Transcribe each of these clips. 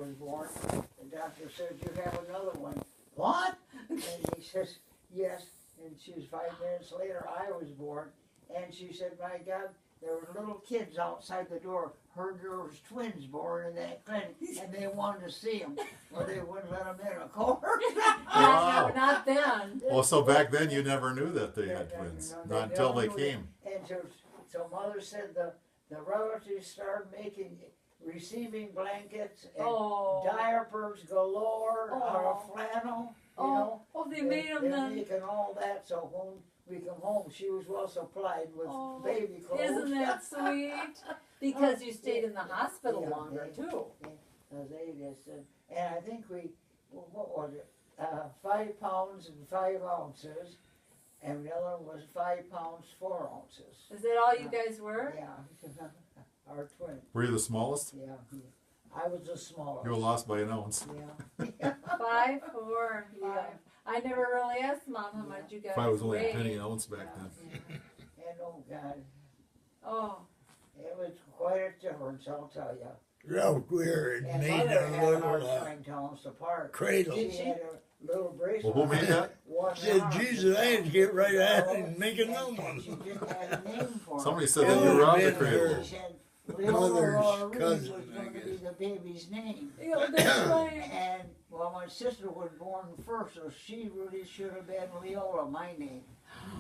was born. The doctor said, you have another one. What? And he says, yes. And she was 5 minutes later, I was born. And she said, my God, there were little kids outside the door. Heard there was twins born in that clinic, and they wanted to see them. Well, they wouldn't let them in, of course. Wow. No, not then. Well, so back then you never knew that they had twins, not until they came. And so Mother said the relatives started receiving blankets and diapers galore out of flannel. You know, They made them they're then. making all that, so when we come home, she was well supplied with baby clothes. Isn't that sweet? Because you stayed in the hospital longer too. They just, and I think what was it, 5 pounds and 5 ounces, and the other was 5 pounds 4 ounces. Is that all you guys were? Yeah, our twin. Were you the smallest? Yeah, I was the smallest. You were lost by an ounce. Yeah. 5, 4, 5. I never really asked Mom how much you guys If I was only a weighed. penny an ounce back then. And oh God, Oh, it was quite a difference, I'll tell you. Real weird. And Made Mother a had a hard little time telling us apart. cradle. She had a little bracelet. Well, who made that? Said, Jesus, I had to get right at it and make another one. She didn't have a name for it. Somebody said that you robbed the been cradle. her She said mother's Leola Reed cousin, was I going to be guess. the baby's name. yeah, that's right. And, well, my sister was born first, so she really should have been Leola, my name.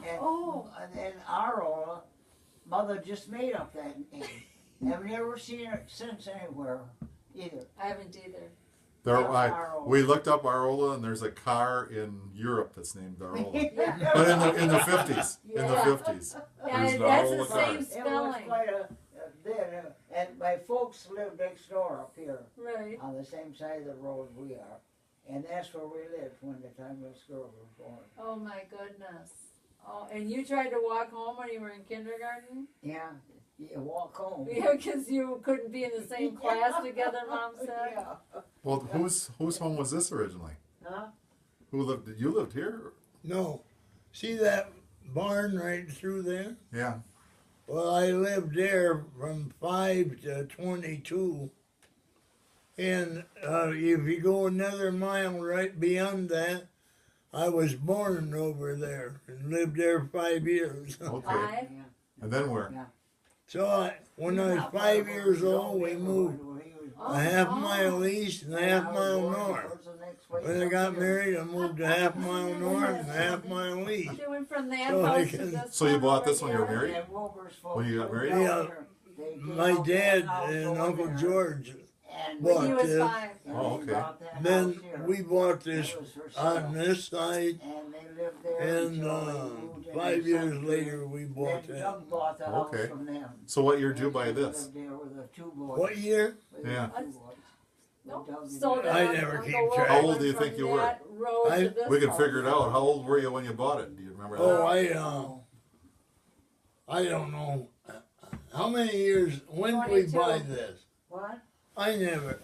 And, and then Arola, Mother just made up that name. I've never seen her since anywhere, either. I haven't either. We looked up Arola, and there's a car in Europe that's named Arola. Yeah. But in the 50s, in the Yeah. 50s, Yeah, there's an that's the Arola same car. It was spelling. quite a bit, and my folks lived next door up here, Right. on the same side of the road we are. And that's where we lived when the time this girl was born. Oh my goodness. Oh, and you tried to walk home when you were in kindergarten? Yeah, you walk home. Yeah, because you couldn't be in the same class together, Mom said. Yeah. Well, whose home was this originally? Huh? Who lived? You lived here? No. See that barn right through there? Yeah. Well, I lived there from 5 to 22. And if you go another mile right beyond that, I was born over there and lived there 5 years. Okay. 5? Yeah. And then where? Yeah. So when I was 5 years old, we moved Oh, a half mile east and a half mile north. When I got married, I moved a half mile north and a half mile east. She went from that So house I to can- this So you one bought over this when you were here. married? When you got married? Yeah. My dad and Uncle George When bought he was this. 5. Oh, okay. Then we bought this on this side, And they lived there and until they moved in 5 the years 70s. later we bought Then that. Doug bought the house Okay. from them. So what year did you And buy they this? lived there with the 2 boys. What year? With the Yeah. 2 boys. Nope. Doug So and then I never Uncle keep Wilbur track. How old went do you from think you were? that road to I- this We can house. figure it out. How old were you when you bought it? Do you remember that? Oh, I don't know. How many years? When did we 22. buy this? What? I never.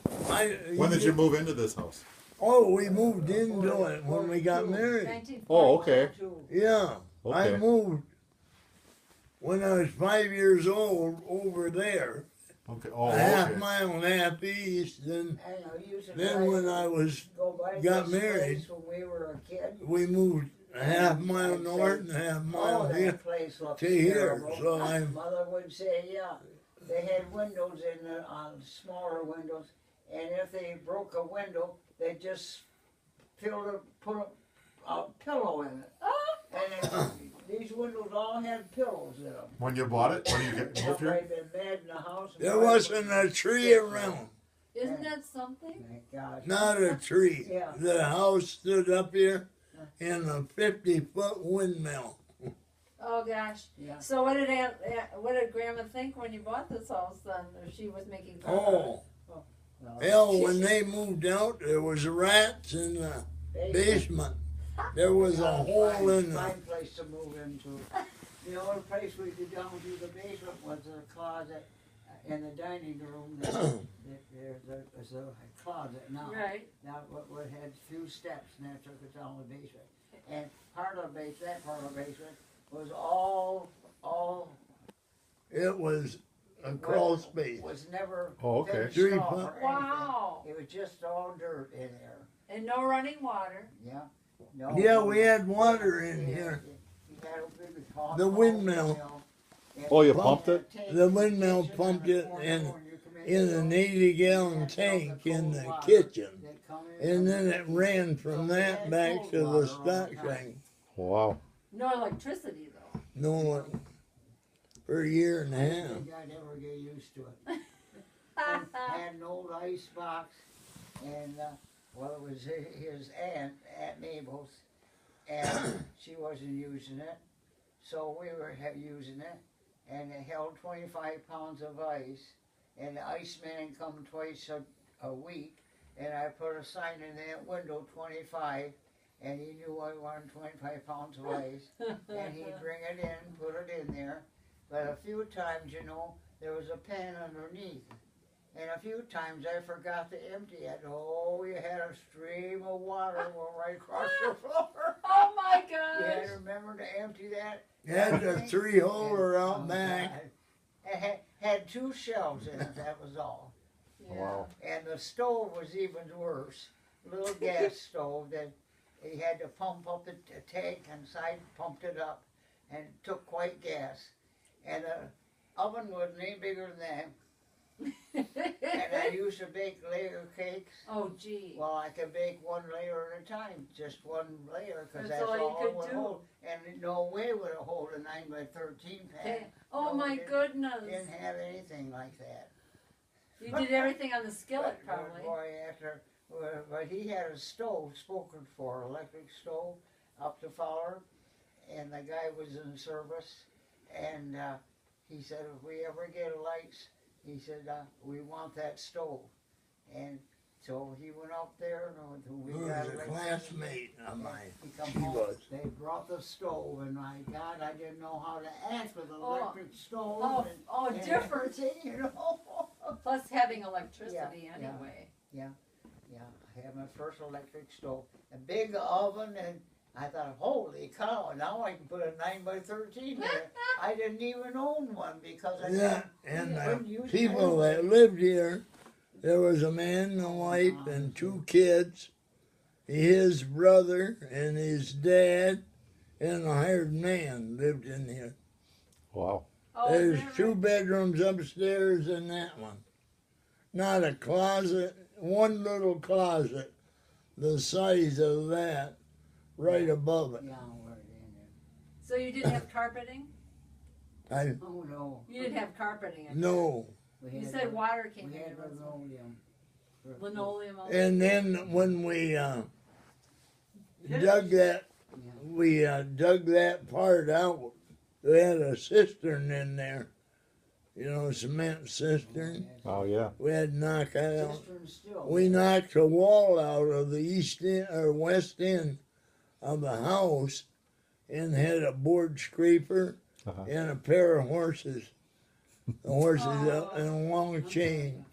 When did you move into this house? Oh, we moved into it when we got married. 1942. Oh, okay. Yeah, I Okay. moved when I was 5 years old over there, Okay. Oh, a half okay. mile and a half east. Then, I know, you used to then drive- when I was, go by got this married, place when we were a kid. we moved a half mile north and a half mile Oh, here. that place looks to here, terrible. so I'm- Mother would say, yeah, they had windows in the, smaller windows, and if they broke a window, they just put a pillow in it. And these windows all had pillows in them. When you bought it? When you moved here? Somebody been mad in the house. and There probably wasn't a tree around, Isn't that something? Thank God. not a tree. Yeah. The house stood up here in a 50-foot windmill. Oh gosh. Yeah. So what did Grandma think when you bought this house then? Or she was making fun of it? Oh, Well, hell, when they moved out, there was rats in the basement. There was a hole in the... Fine place to move into. The only place we could down to the basement was a closet in the dining room. There's a closet now. Right. Now it had a few steps, and that took it down the basement. And part of the basement, that part of the basement was all It was a crawl space. Was never Oh, okay. finished 3 off foot. or anything. Wow. It was just all dirt in there. And no running water. Yeah. No, Yeah, we had water in here. You had a big hot The windmill. and Oh, you pump pumped it? tank The in windmill kitchen pumped on the it corner in- when you come In the an door. 80-gallon tank in the kitchen. And then it ran from that back to the stock tank. Wow. No electricity though. No, for a year and a I half. don't think I'd ever get used to it. And had an old ice box, and well, it was his aunt Mabel's, and she wasn't using it, so we were using it, and it held 25 pounds of ice, and the iceman come twice a week, and I put a sign in that window, 25, and he knew I wanted 25 pounds of ice, and he'd bring it in, put it in there, but a few times, you know, there was a pan underneath. And a few times I forgot to empty it. Oh, you had a stream of water go right across your floor. Oh my You had gosh. to remember to empty that. Had the thing. 3-holer Oh, out back. God. It had 2 shelves in it, that was all. Yeah. Wow. And the stove was even worse. Little gas stove that he had to pump up the tank inside, pumped it up, and took quite gas. And the oven wasn't any bigger than that. And I used to bake layer cakes. Oh gee. Well, I could bake 1 layer at a time, just 1 layer, because That's that's all you all could it would do. hold. And no way would it hold a 9 by 13 pan. Okay. Oh No, my it goodness. Didn't have anything like that. You did everything on the skillet But, probably. boy, but he had a stove spoken for, electric stove, up to Fowler, and the guy was in service, and he said, if we ever get a lights, he said, we want that stove. And so he went up there, and we Who got was a electricity. classmate of mine. He come She home, was. they brought the stove, and my God, I didn't know how to act with an Oh. electric stove. Oh, and, oh, and different. everything, you know. Plus having electricity Yeah, anyway. Yeah, I had my first electric stove, a big oven, and I thought, holy cow, now I can put a 9 by 13 there. I didn't even own one because I Yeah, and couldn't use people it. that lived here, there was a man and a wife and 2 kids, his brother and his dad, and a hired man lived in here. Wow. Oh, is There's that 2 right? bedrooms upstairs in that one. Not a closet, one little closet, the size of that, right above it. Yeah, we're in So you didn't have carpeting? I there. Oh, no. You didn't have carpeting. no. We You had said water came we in. had your room. linoleum. Linoleum. also. And then when we dug that, we dug that part out. We had a cistern in there, you know, cement cistern. Oh, yeah. We had to knock that out. Cistern still. We knocked the wall out of the east end or west end of the house, and had a board scraper Uh-huh. and a pair of horses. The horses up and a long chain.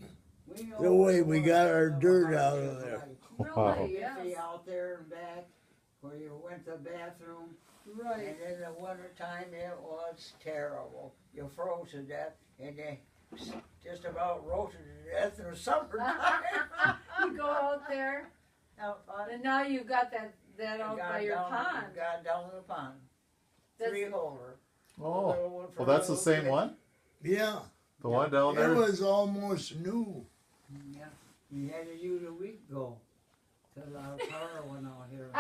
We know The way it we was got our a dirt out hardship of there. life. Wow. Really? Iffy Yes. out there and back, where you went to the bathroom, Right. and in the wintertime it was terrible. You froze to death, and they just about roasted to death in the summertime. You go out there, Out on it. and now you got that out by your pond. Got down to the pond. That's- 3-holder. Oh. Little one for Well, that's the little same kid. one? Yeah, The one down it there? was almost new. Yeah, we had to use a week ago, cause our power went out here.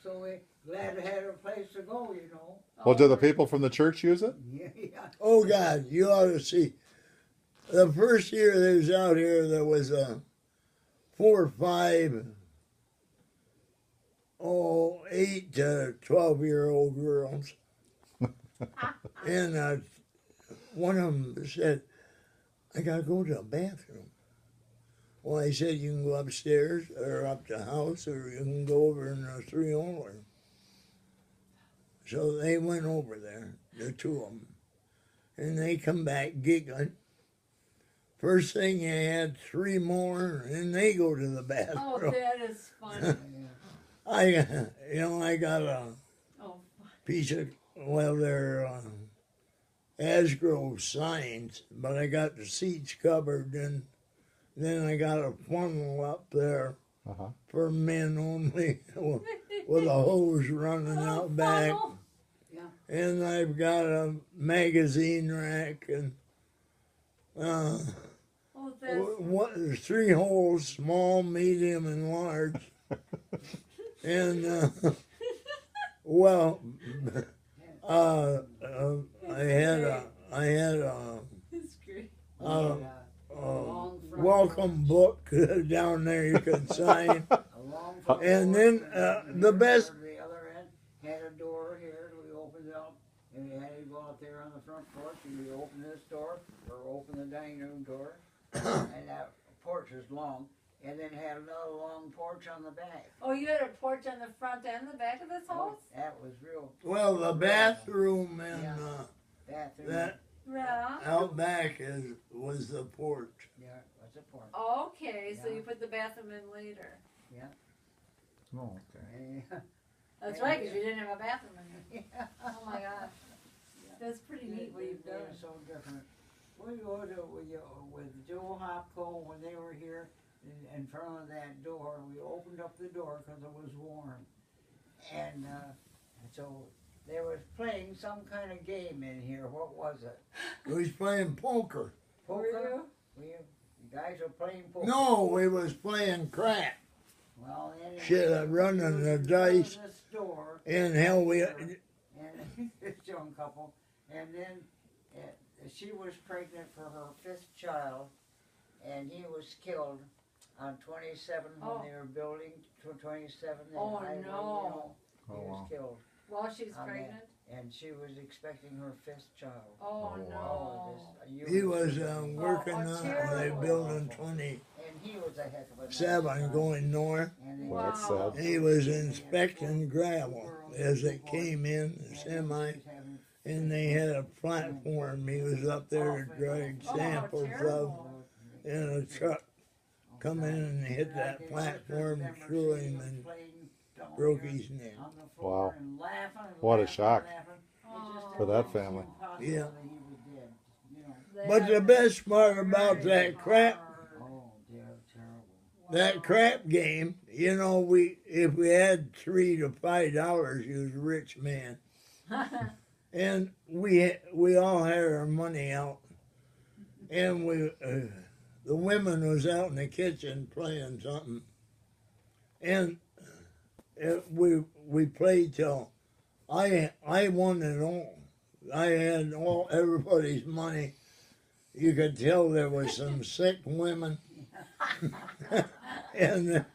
So we glad to have a place to go, you know. Well, do the people from the church use it? Yeah. Oh God, you ought to see. The first year they was out here, there was 4 or 5, 8 to 12-year-old girls, and one of them said, "I gotta go to the bathroom." Well, I said, "You can go upstairs or up the house, or you can go over in the 3-holer." So they went over there, the 2 of them. And they come back giggling. First thing they had 3 more, and they go to the Oh, bathroom. that is funny. I got a Oh, piece of, well, they're Asgrove signs, but I got the seats covered, and then I got a funnel up there Uh-huh. for men only with a hose running out back. Funnel. And I've got a magazine rack and Oh, that's, what 3 holes, small, medium, and large. And well, I had a it's great. welcome book down there you could sign. A long front And door, then, and the best- The other end had a door here. We opened it up, and we had to go out there on the front porch, and we open this door or open the dining room door, and that porch is long. And then had another long porch on the back. Oh, you had a porch on the front and the back of this house? That was real Well, the bathroom and bathroom. that Yeah. out back was the porch. Yeah, that's a porch. Okay, so Yeah. you put the bathroom in later. Oh, okay. And, That's right, because you didn't have a bathroom in there. yeah. Oh my gosh. That's pretty neat what you've done. They're so different. We go to with Joe Hopco when they were here. In front of that door, we opened up the door because it was warm, and so they was playing some kind of game in here. What was it? We was playing poker. Poker? You guys are playing poker? No, we was playing crap. Well, anyway, Shit, running the dice. This door, And hell, we and this young couple, and then she was pregnant for her 5th child, and he was killed on 27 when Oh. they were building 27. Oh, Highway, no. he Oh, was wow. killed, While she's on pregnant? that, and she was expecting her 5th child. Oh, Oh, no. he was working Oh, on they terrible. building 27 And he was a heck of a nice guy. going north. And they- Well, that's Wow. sad. He was inspecting gravel as it came in, the semi, and they had a platform he was up there to drag Oh, how samples of terrible. in a truck. Come in and hit that platform, threw him, and broke his neck. Wow. What What a shock Oh. for that family. Yeah. That- But the best part about that crap, Oh, dear, terrible. that crap game, you know, if we had $3 to $5, he was a rich man, and we all had our money out, and the women was out in the kitchen playing something, and we played till I won it all. I had everybody's money. You could tell there was some sick women, and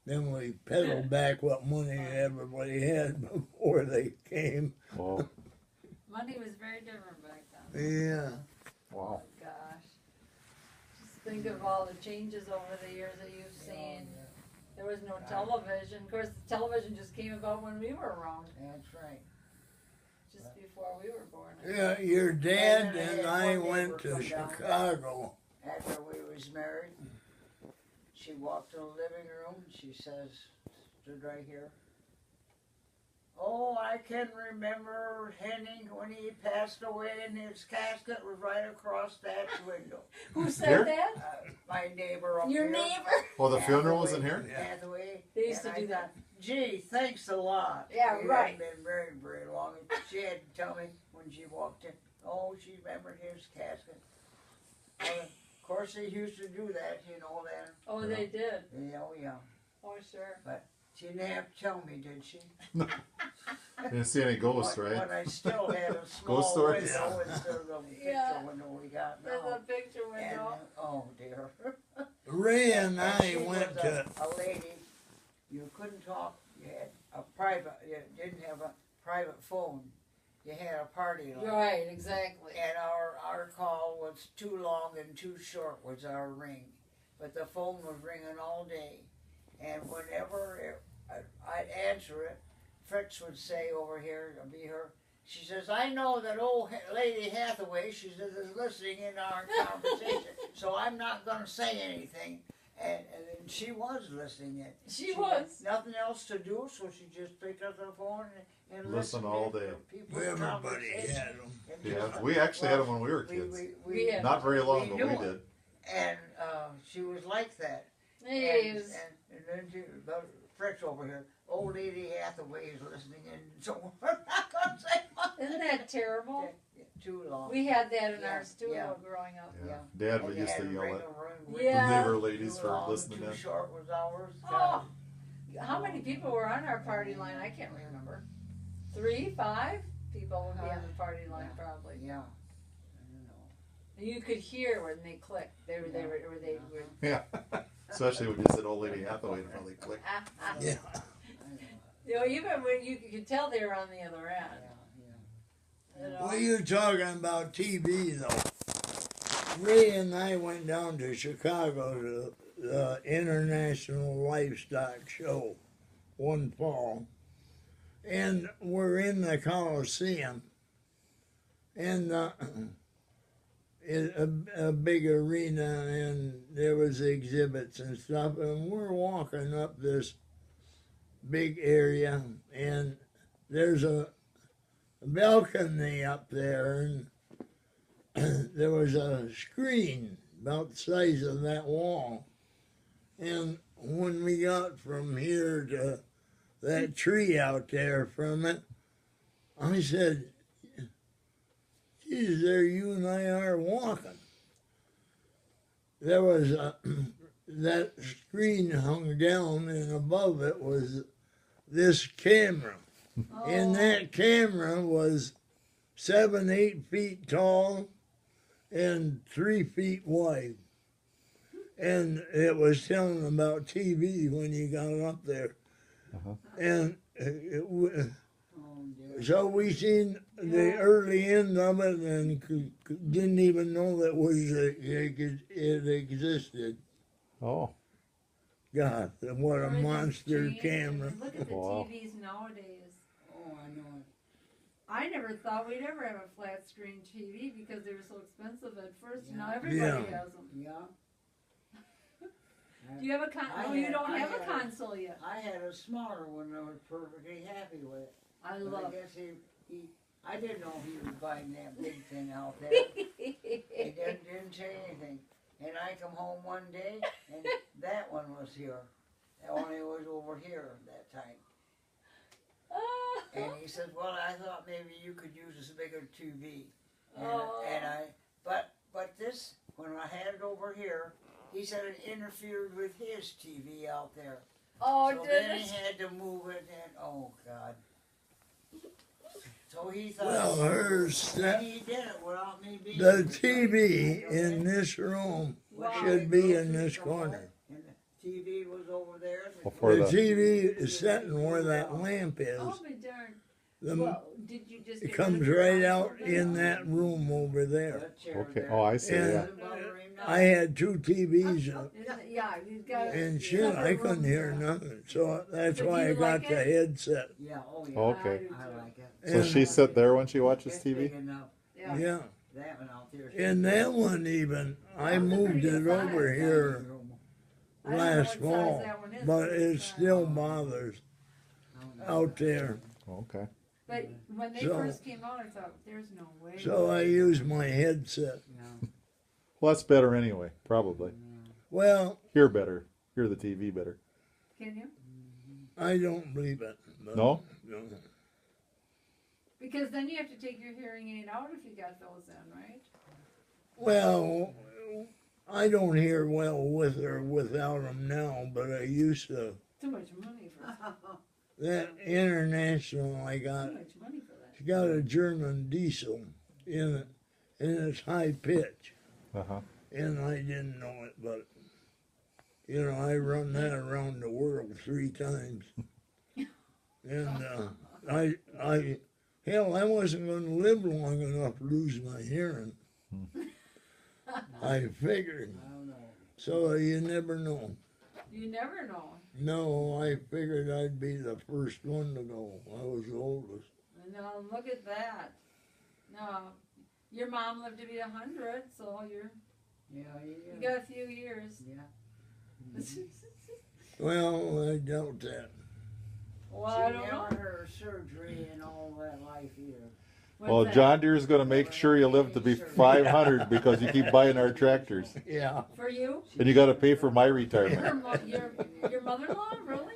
then we peddled back what money everybody had before they came. Wow. Money was very different back then. Yeah. Wow. Oh, gosh. Just think of all the changes over the years that you've seen. There was no television. Of course, the television just came about when we were around, That's right. just before we were born. Yeah, your dad and I went to Chicago. After we was married, she walked in the living room. She says, stood right here. Oh, I can remember Henning when he passed away, and his casket was right across that window. Who said Here? that? My neighbor up Your here. neighbor? Well, the funeral wasn't here? Hathaway. They used to And do I that. thought, gee, thanks a lot. Yeah, We right. hadn't been married very long. She had to tell me when she walked in, oh, she remembered his casket. Of course, they used to do that, you know, then. Oh, they did. Oh, yeah. Oh, sure. She didn't have to tell me, did she? Didn't see any ghosts, When right? I still had a small Ghost stories? window instead of the picture Yeah. window we got There's now. a picture And, window. oh, dear. Ray and And I she went was to a lady, you couldn't talk, you had a private, you didn't have a private phone. You had a party line. Right, exactly. And our call was too long and too short was our ring. But the phone was ringing all day. And whenever I'd answer it, Fritz would say over here, to be her, she says, I know that old lady Hathaway, she says, is listening in our conversation, so I'm not going to say anything. And then she was listening in. She was. had nothing else to do, so she just picked up the phone and Listen listened all to day. people's Everybody conversation. had them. And Yeah, just- we actually had them when we were kids. We had- Not very long, we but knew we it. did. And she was like that. Hey, And then she, but Fritz over here, old lady Hathaway is listening in, so we're not gonna say much. isn't that terrible? Too long. We had that in Yeah, our studio yeah. growing up. Yeah. Yeah. Dad And would you used had to to yell ring at a ring the Yeah. neighbor ladies too for long, listening too in. short was ours. Oh, how many people were on our party line? I can't remember. 3, 5 people would be on the party line probably. Yeah. I don't know. And you could hear when they clicked. They were. Yeah. Especially when you said old lady Hathaway and probably click. Yeah. I know. You know, even when you could tell they were on the other end. Yeah, You know? Well, you're talking about TV though. Ray and I went down to Chicago to the International Livestock Show one fall, and we're in the Coliseum, and a big arena, and there was exhibits and stuff, and we're walking up this big area, and there's a balcony up there, and there was a screen about the size of that wall. And when we got from here to that tree out there from it, I said, geez, there you and I are walking. There was that screen hung down, and above it was this camera. And that camera was 7, 8 feet tall and 3 feet wide. And it was telling about TV when you got up there. Uh-huh. And Oh, dear. so we seen the early end of it and didn't even know that it existed. Oh. God, what a Everything's monster changed. camera. Look at the Wow. TVs nowadays. Oh, I know. I never thought we'd ever have a flat screen TV because they were so expensive at first. Now Yeah. everybody Yeah. has them. Yeah. Do you have a console? I No, you had- don't I have a had- console yet. I had a smaller one I was perfectly happy with. I But love I guess I didn't know he was buying that big thing out there. it. He didn't say anything. And I come home one day and that one was here. Only it was over here that time. And he said, well, I thought maybe you could use this bigger TV. But this, when I had it over here, he said it interfered with his TV out there. Oh, So did then it? he had to move it and, oh God. So he thought, Well, and he did it without me being The TV in this room Wow. should be in this corner. And the TV was over there. Before The the- TV is sitting where that lamp is. Oh, be darned. The, Well, did you just it get comes rid of right your out console then? in that room over there. That chair Okay. there. Oh, I see. And- Yeah. Doesn't bother him now. I had 2 TVs, Isn't it- Yeah, you got and shit, I couldn't hear nothing. So that's But why do I you like got the it? headset. Yeah, oh yeah. Okay. I like it. So And- she sit there when she watches It's big TV? enough. Yeah. Yeah. That one out there. And that one even, I moved it over here I don't know last what size fall, that one is, but but it it's still bothers out there. Okay. But when they So- first came out, I thought, there's no way. So I use my headset. Well, that's better anyway, probably. Well, Hear better. Hear the TV better. Can you? I don't believe it. but- No? No. Because then you have to take your hearing aid out if you got those in, right? Well, I don't hear well with or without them now, but I used to. Too much money for That international I got, too much money for that. it's got a German diesel in it, and it's high pitch, Uh-huh. and I didn't know it, but you know I run that around the world 3 times, and hell, I wasn't going to live long enough to lose my hearing. I figured, I don't know. so you never know. You never know. No, I figured I'd be the first one to go. I was the oldest. No, look at that. No, your mom lived to be 100, so you Yeah, got a few years. yeah. Well, I doubt that. Well, I She don't never know. had her surgery and all that life either. What's Well, that? John Deere's going to make sure you live to be 500 because you keep buying our tractors. Yeah. For you? And you got to pay for my retirement. Your mother-in-law, really?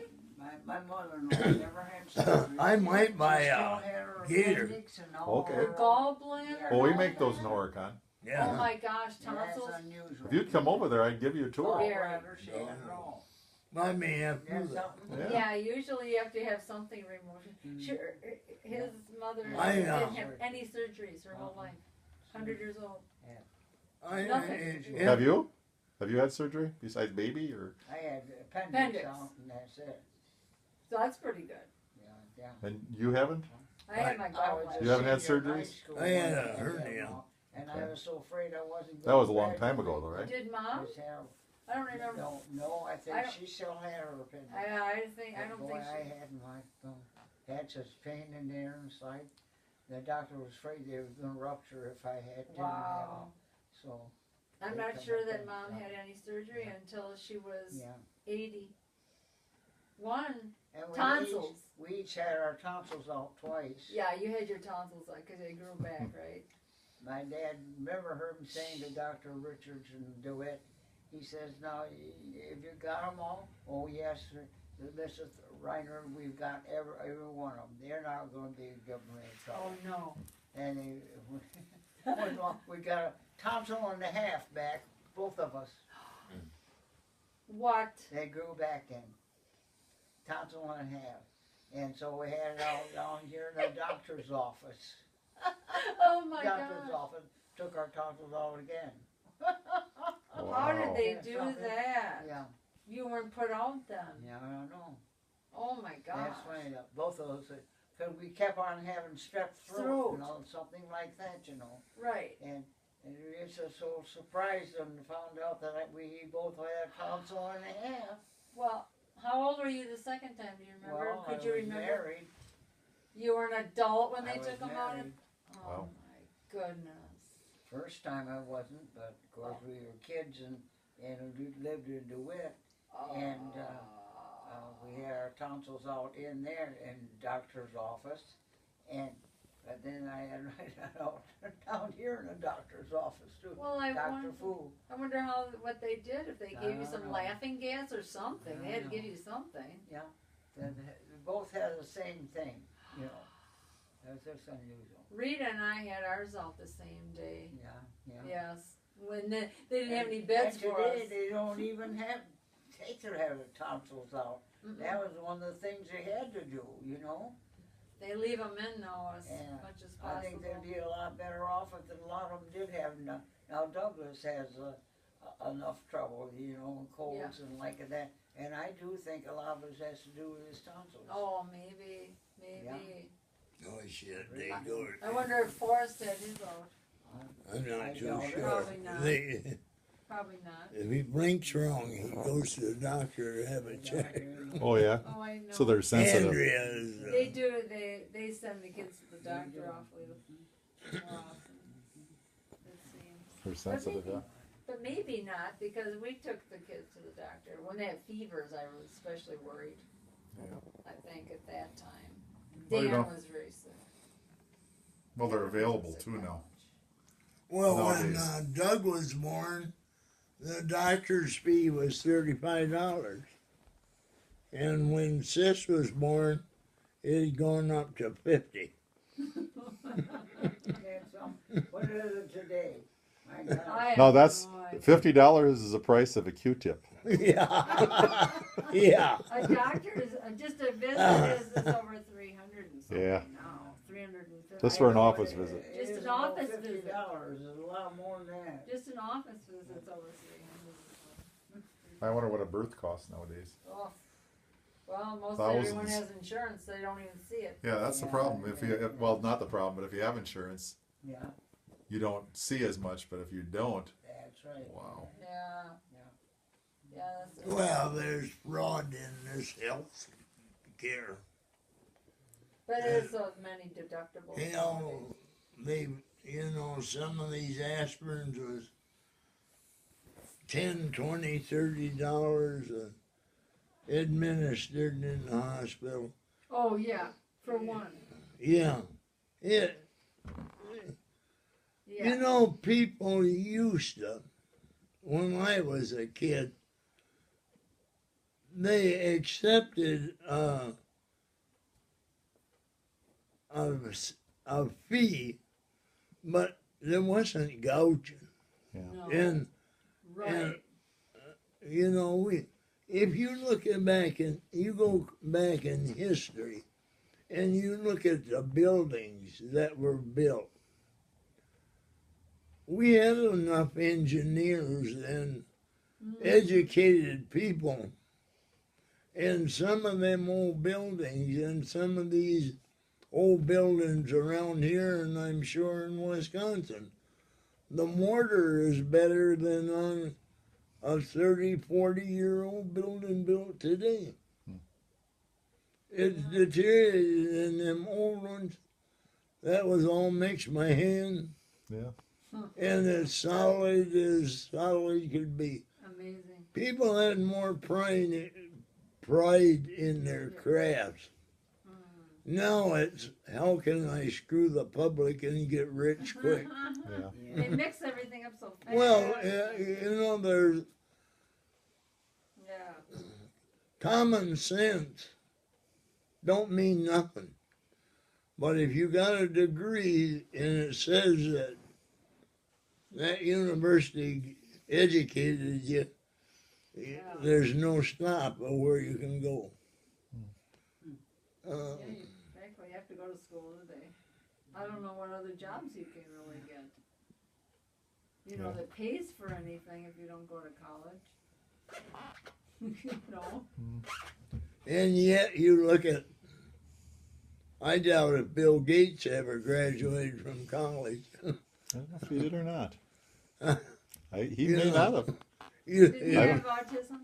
My mother-in-law never had surgery. I might buy She a still had her gator. appendix and all Okay. Her her- gallbladder? Well, we and make all those in that? Horicon. Oh Yeah. my gosh, Yeah, tonsils. that's unusual. If you'd come over there, I'd give you a Oh, tour. I Very. understand it all. I may have That's to. something. Yeah, usually you have to have something removed. Mm. Sure, his mother I, didn't uh, have any surgeries her whole life. 100 years old. Nothing. Have you? Have you had surgery besides baby or? I had appendix Appendix. out and that's it. So that's pretty good. Yeah. And you haven't? I had my I was gallbladder. a You haven't had senior in high surgeries? school I had when a that hernia. out, And I was so afraid I wasn't That was a gonna long time ago, graduate. though, right? Did mom? Just have- I don't remember. No, I think I don't- she still had her appendix. I don't think Boy, I she. had had such pain in there inside. The doctor was afraid they were gonna rupture if I didn't have Wow. it. So, I'm they not come sure up that and- mom yeah. had any surgery until she was yeah. 81. And Tonsils. We each had our tonsils out twice. Yeah, you had your tonsils out because they grew back, right? My dad, remember heard him saying to Dr. Richards and DeWitt, he says, now, if you got them all, oh yes, Mrs. Reiner, we've got every one of them. They're not going to be giving me Oh trouble. no. And we got a tonsil and a half back, both of us. What? They grew back in. Tonsil and a half. And so we had it out down here in the doctor's office. Oh my Doctor's gosh. office took our tonsils out again. How did they Yeah, do something. that? Yeah, You weren't put out then. yeah, I don't know. Oh my gosh. That's funny, both of us, because we kept on having strep throat, Throat. you know, something like that, you know. Right. And we just so surprised and found out that we both had a tonsil and a half. Well, how old were you the second time? Do you remember? Well, Could I you was remember? married. You were an adult when I they was took them out? married. Oh Wow. my goodness. First time I wasn't, but of course we were kids and we lived in DeWitt. And, we had our tonsils out in there in the doctor's office, but then I had right out down here in the doctor's office too. Well, I Dr. Fu. wonder what they did. If they I gave you don't some know. laughing gas or something. I They had to don't give you something. And we both had the same thing, you know. That's just unusual. Rita and I had ours out the same day. Yeah. Yes. When they didn't have any beds and for today us. they don't even take their tonsils out. Mm-mm. That was one of the things they had to do, you know. They leave them in now as Yeah. much as I think possible. they'd be a lot better off if a lot of them did have enough. Now Douglas has enough trouble, you know, colds and like that. And I do think a lot of it has to do with his tonsils. Oh, maybe. Oh shit, they go. I wonder if Forrest had his out. I'm I not too doubt it. sure. Probably not. They, Probably not. if he blinks wrong, he goes to the doctor to have it checked. Oh yeah. Oh, I know. So they're sensitive. Andrea's. They do. They send the kids to the doctor awfully more often. It seems. They're sensitive. Yeah. But maybe not, because we took the kids to the doctor. When they had fevers, I was especially worried. Yeah. I think at that time. Well, Dan you know. was very sick. Well, they're available too now. Well, when Nowadays. Doug was born, the doctor's fee was $35, and when Sis was born, it had gone up to $50. What is it today? My God. I have No, that's no idea. $50 is the price of a Q-tip. Yeah, yeah. A doctor's just a visit is over 300 and something Yeah. now. 350. Just for an office visit. Just It's an about office $50 visit. is a lot more than that. Just an office visit's over 300. I wonder what a birth costs nowadays. Oh. Well, most Thousands. everyone has insurance, they don't even see it. Yeah, that's the problem. If you, well, not the problem, but if you have insurance, Yeah, you don't see as much. But if you don't, that's right. wow. Yeah. Yeah, that's Well, there's fraud in this health care. But there's so many deductibles. You know, some of these aspirins was $10, $20, $30 administered in the hospital. Oh, yeah, for one. Yeah. It, Yeah. You know, people used to, when I was a kid, they accepted a fee, but there wasn't gouging. No. And Right. you know, if you look you go back in history, and you look at the buildings that were built, we had enough engineers and educated people in some of them old buildings and some of these old buildings around here, and I'm sure in Wisconsin. The mortar is better than on a 30, 40-year-old building built today. It's deteriorated in them old ones. That was all mixed by hand. Yeah. And as solid could be. Amazing. People had more pride in their crafts. Now it's, how can I screw the public and get rich quick? Yeah. They mix everything up so fast. Well, you know, there's Yeah. common sense don't mean nothing. But if you got a degree and it says that that university educated you, there's no stop of where you can go. Yeah, you actually have to go to school today. I don't know what other jobs you can really get. You know, that pays for anything if you don't go to college. You know? And yet you look at, I doubt if Bill Gates ever graduated from college. I don't know if he did or not. He You may know. not have. Did he I have autism?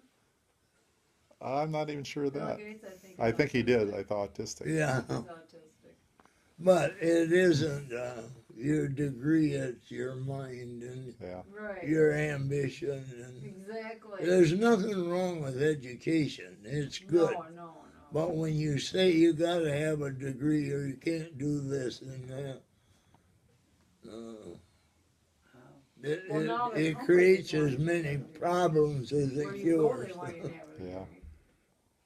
I'm not even sure of Bill that. Gates, I think he did. autistic. I thought autistic. Yeah, He's autistic. but it isn't your degree, it's your mind and Yeah. Right. your ambition. And Exactly. there's nothing wrong with education. It's good. No. But when you say you got to have a degree or you can't do this and that, Well, now the it companies creates want as you to many have a degree. problems as Where it you go, cures. they want you to have a Yeah. degree.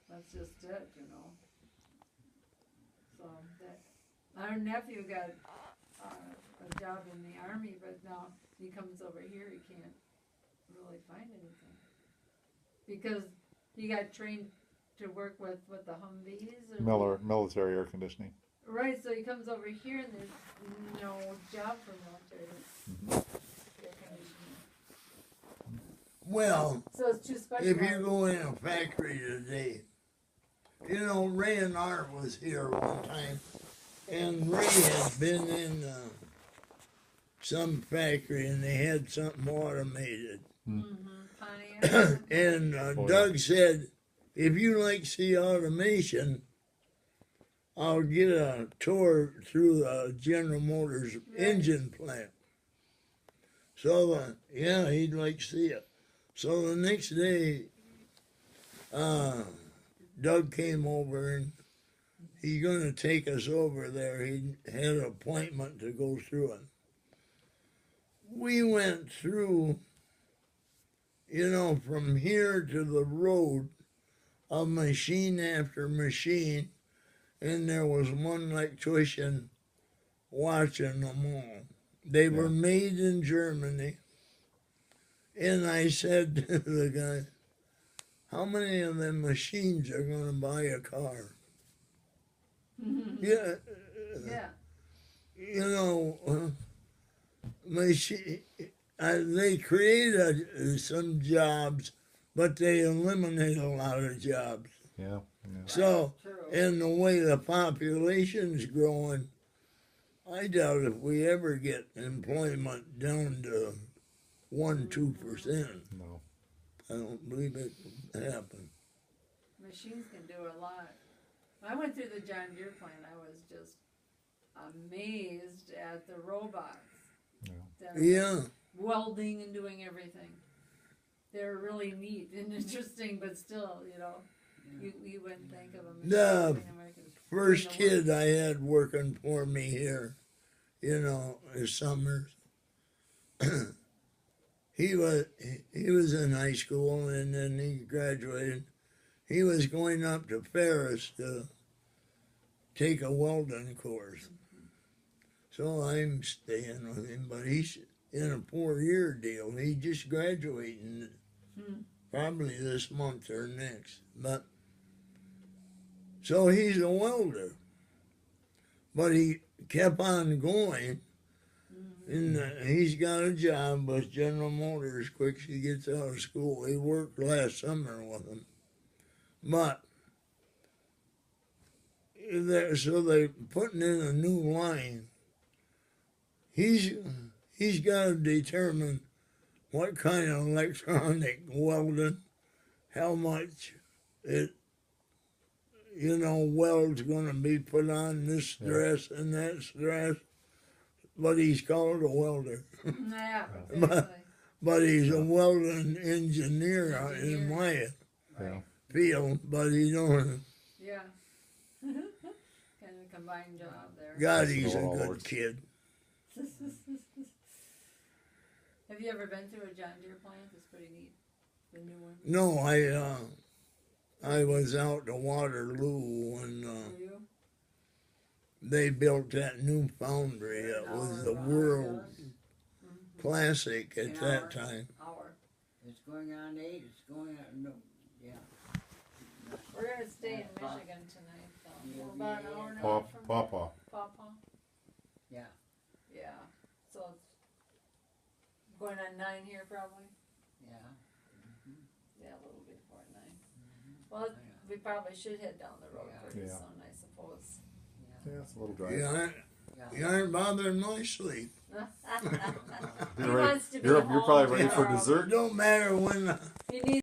That's just it, you know. So our nephew got a job in the army, but now he comes over here, he can't really find anything because he got trained to work with the Humvees or Military air conditioning. Right, so he comes over here and there's no job for military air conditioning. Well, So it's too special. if you go in a factory today, you know, Ray and Art was here one time, and Ray had been in some factory and they had something automated. Pontiac. And Doug said, if you like to see automation, I'll get a tour through the General Motors engine plant. So, he'd like to see it. So the next day, Doug came over and he's going to take us over there. He had an appointment to go through it. We went through, you know, from here to the road, of machine after machine, and there was one electrician watching them all. They were made in Germany. And I said to the guy, how many of them machines are going to buy a car? Yeah. You know, they created some jobs, but they eliminate a lot of jobs. Yeah. So, True. in the way the population's growing, I doubt if we ever get employment down to 1-2%. No. I don't believe it will happen. Machines can do a lot. When I went through the John Deere plant, I was just amazed at the robots. Yeah. That are Yeah. Welding and doing everything. they're really neat and interesting, but still, you know, you wouldn't think of them. The first kid I had working for me here, you know, is Summers. he was in high school, and then he graduated. He was going up to Ferris to take a welding course. So I'm staying with him, but he's in a 4-year deal. He just graduating probably this month or next. But so he's a welder, but he kept on going, and he's got a job with General Motors quick as he gets out of school. He worked last summer with them, but so they're putting in a new line. He's got to determine what kind of electronic welding, how much it, you know, weld's going to be put on this stress and that stress. But he's called a welder. Yeah, but he's a welding engineer in my field, but he don't. Yeah. Kind of combined job there. God, he's a good kid. Have you ever been through a John Deere plant? It's pretty neat. The new one. No, I was out to Waterloo when Were you? they built that new foundry. It was the world classic at that time. It's going on 8. It's going on, no, yeah. We're going to stay in Michigan tonight, though. Yeah, We're about an hour and a Pa- half from Pawpaw. Pawpaw. Yeah. Yeah. So it's going on 9 here, probably. Yeah. Yeah, a little before 9. Well, we probably should head down the road pretty Yeah. soon, I suppose. Yeah, it's a little dry. You aren't bothering my sleep. He wants to be home You're probably ready for tomorrow. dessert. It don't matter when. He needs